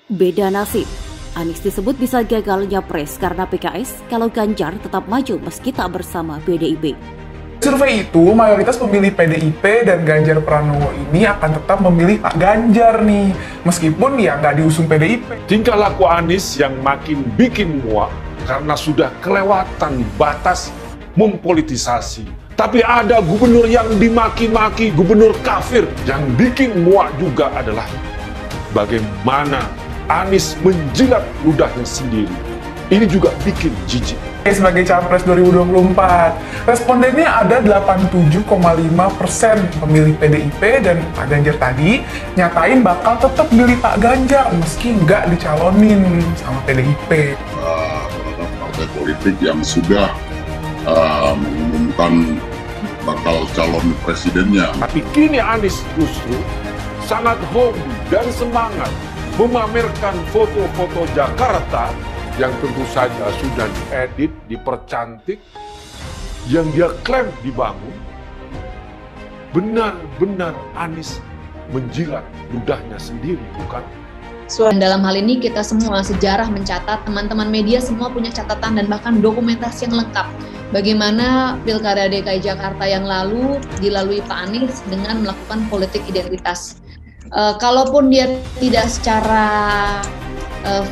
Beda nasib. Anies disebut bisa gagal nyapres karena PKS kalau Ganjar tetap maju meski tak bersama PDIP. Survei itu, mayoritas pemilih PDIP dan Ganjar Pranowo ini akan tetap memilih Pak Ganjar nih, meskipun ya nggak diusung PDIP. Tingkah laku Anies yang makin bikin muak karena sudah kelewatan batas mempolitisasi. Tapi ada gubernur yang dimaki-maki, gubernur kafir. Yang bikin muak juga adalah bagaimana Anies menjilat ludahnya sendiri. Ini juga bikin jijik. Sebagai Capres 2024, respondennya ada 87,5% pemilih PDIP dan Pak Ganjar tadi nyatain bakal tetap milih Pak Ganjar meski nggak dicalonin sama PDIP. Partai politik yang sudah mengumumkan bakal calon presidennya. Tapi kini Anies justru sangat hobi dan semangat memamerkan foto-foto Jakarta yang tentu saja sudah diedit, dipercantik, yang dia klaim dibangun. Benar-benar Anies menjilat ludahnya sendiri, bukan? Dalam hal ini kita semua sejarah mencatat, teman-teman media semua punya catatan dan bahkan dokumentasi yang lengkap. Bagaimana Pilkada DKI Jakarta yang lalu dilalui Pak Anies dengan melakukan politik identitas. Kalaupun dia tidak secara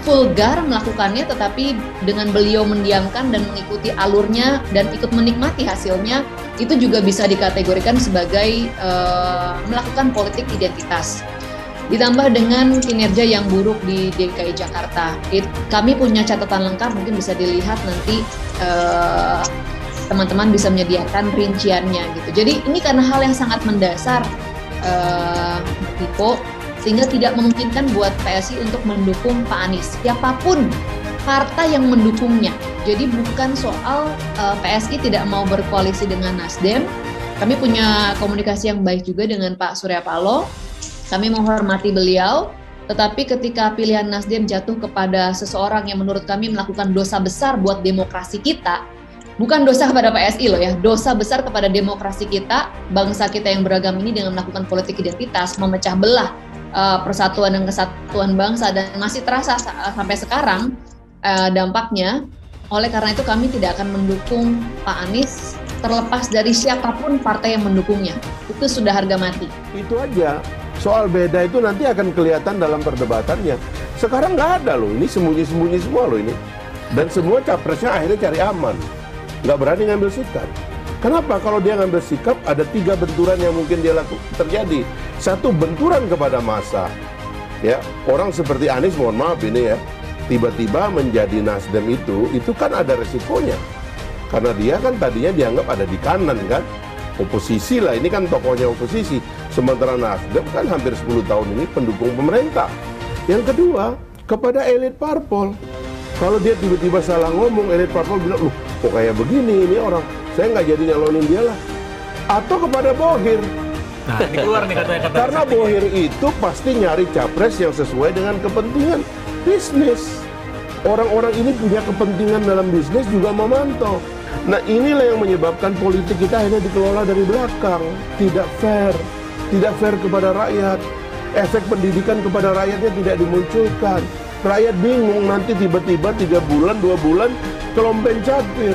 vulgar melakukannya, tetapi dengan beliau mendiamkan dan mengikuti alurnya dan ikut menikmati hasilnya, itu juga bisa dikategorikan sebagai melakukan politik identitas. Ditambah dengan kinerja yang buruk di DKI Jakarta. Kami punya catatan lengkap, mungkin bisa dilihat nanti teman-teman bisa menyediakan rinciannya gitu. Jadi ini karena hal yang sangat mendasar, Tiko, sehingga tidak memungkinkan buat PSI untuk mendukung Pak Anies, siapapun partai yang mendukungnya. Jadi bukan soal PSI tidak mau berkoalisi dengan Nasdem. Kami punya komunikasi yang baik juga dengan Pak Surya Paloh. Kami menghormati beliau, tetapi ketika pilihan Nasdem jatuh kepada seseorang yang menurut kami melakukan dosa besar buat demokrasi kita, bukan dosa kepada PSI loh ya, dosa besar kepada demokrasi kita, bangsa kita yang beragam ini dengan melakukan politik identitas, memecah belah persatuan dan kesatuan bangsa, dan masih terasa sampai sekarang dampaknya. Oleh karena itu kami tidak akan mendukung Pak Anies terlepas dari siapapun partai yang mendukungnya. Itu sudah harga mati. Itu aja. Soal beda itu nanti akan kelihatan dalam perdebatannya. Sekarang nggak ada loh, ini sembunyi-sembunyi semua loh ini. Dan semua capresnya akhirnya cari aman. Nggak berani ngambil sikap. Kenapa? Kalau dia ngambil sikap, ada 3 benturan yang mungkin dia terjadi. 1, benturan kepada massa. Ya, orang seperti Anies, mohon maaf ini ya, tiba-tiba menjadi Nasdem itu kan ada resikonya. Karena dia kan tadinya dianggap ada di kanan kan, oposisi lah, ini kan tokohnya oposisi. Sementara Nasdem kan hampir 10 tahun ini pendukung pemerintah. Yang kedua, kepada elit parpol. Kalau dia tiba-tiba salah ngomong, elit parpol bilang, loh kok kayak begini ini orang, saya nggak jadi nyalonin dia lah. Atau kepada Bohir. Nah, ini keluar nih kata-kata. Karena Bohir itu pasti nyari capres yang sesuai dengan kepentingan bisnis. Orang-orang ini punya kepentingan dalam bisnis juga memantau. Nah inilah yang menyebabkan politik kita akhirnya dikelola dari belakang. Tidak fair. Tidak fair kepada rakyat. Efek pendidikan kepada rakyatnya tidak dimunculkan. Rakyat bingung nanti tiba-tiba 3 bulan, 2 bulan kelompen capir.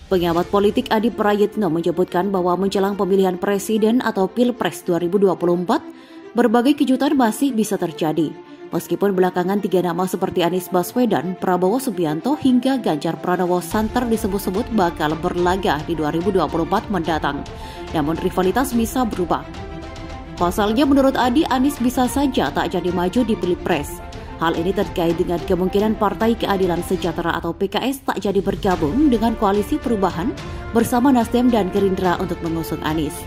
Pengamat politik Adi Prayitno menyebutkan bahwa menjelang pemilihan presiden atau Pilpres 2024, berbagai kejutan masih bisa terjadi. Meskipun belakangan 3 nama seperti Anies Baswedan, Prabowo Subianto hingga Ganjar Pranowo santer disebut-sebut bakal berlaga di 2024 mendatang. Namun rivalitas bisa berubah. Pasalnya menurut Adi, Anies bisa saja tak jadi maju di Pilpres. Hal ini terkait dengan kemungkinan Partai Keadilan Sejahtera atau PKS tak jadi bergabung dengan Koalisi Perubahan bersama Nasdem dan Gerindra untuk mengusung Anies.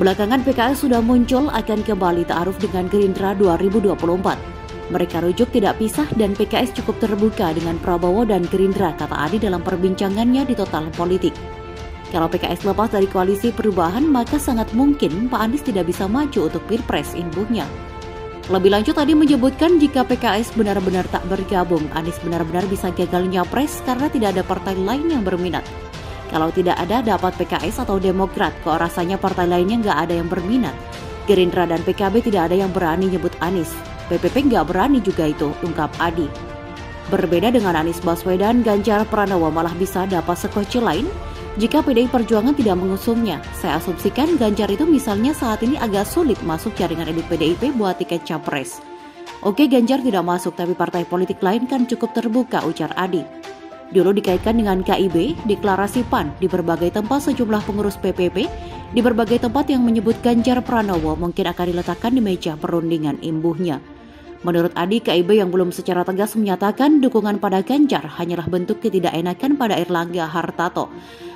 Belakangan PKS sudah muncul akan kembali ta'aruf dengan Gerindra 2024. Mereka rujuk tidak pisah dan PKS cukup terbuka dengan Prabowo dan Gerindra, kata Adi dalam perbincangannya di Total Politik. Kalau PKS lepas dari koalisi perubahan, maka sangat mungkin Pak Anies tidak bisa maju untuk Pilpres, imbuhnya. Lebih lanjut tadi menyebutkan jika PKS benar-benar tak bergabung, Anies benar-benar bisa gagal nyapres karena tidak ada partai lain yang berminat. Kalau tidak ada dapat PKS atau Demokrat, kok rasanya partai lainnya nggak ada yang berminat. Gerindra dan PKB tidak ada yang berani nyebut Anies. PPP nggak berani juga itu, ungkap Adi. Berbeda dengan Anies Baswedan, Ganjar Pranowo malah bisa dapat sekoci lain jika PDI Perjuangan tidak mengusungnya. Saya asumsikan Ganjar itu misalnya saat ini agak sulit masuk jaringan elit PDIP buat tiket capres. Oke, Ganjar tidak masuk, tapi partai politik lain kan cukup terbuka, ujar Adi. Dulu dikaitkan dengan KIB, deklarasi PAN di berbagai tempat sejumlah pengurus PPP di berbagai tempat yang menyebut Ganjar Pranowo mungkin akan diletakkan di meja perundingan, imbuhnya. Menurut Adi, KIB yang belum secara tegas menyatakan dukungan pada Ganjar hanyalah bentuk ketidakenakan pada Airlangga Hartarto.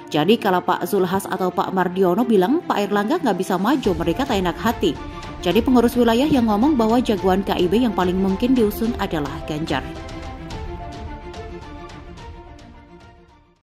Jadi kalau Pak Zulhas atau Pak Mardiono bilang Pak Airlangga nggak bisa maju, mereka tak enak hati. Jadi pengurus wilayah yang ngomong bahwa jagoan KIB yang paling mungkin diusung adalah Ganjar.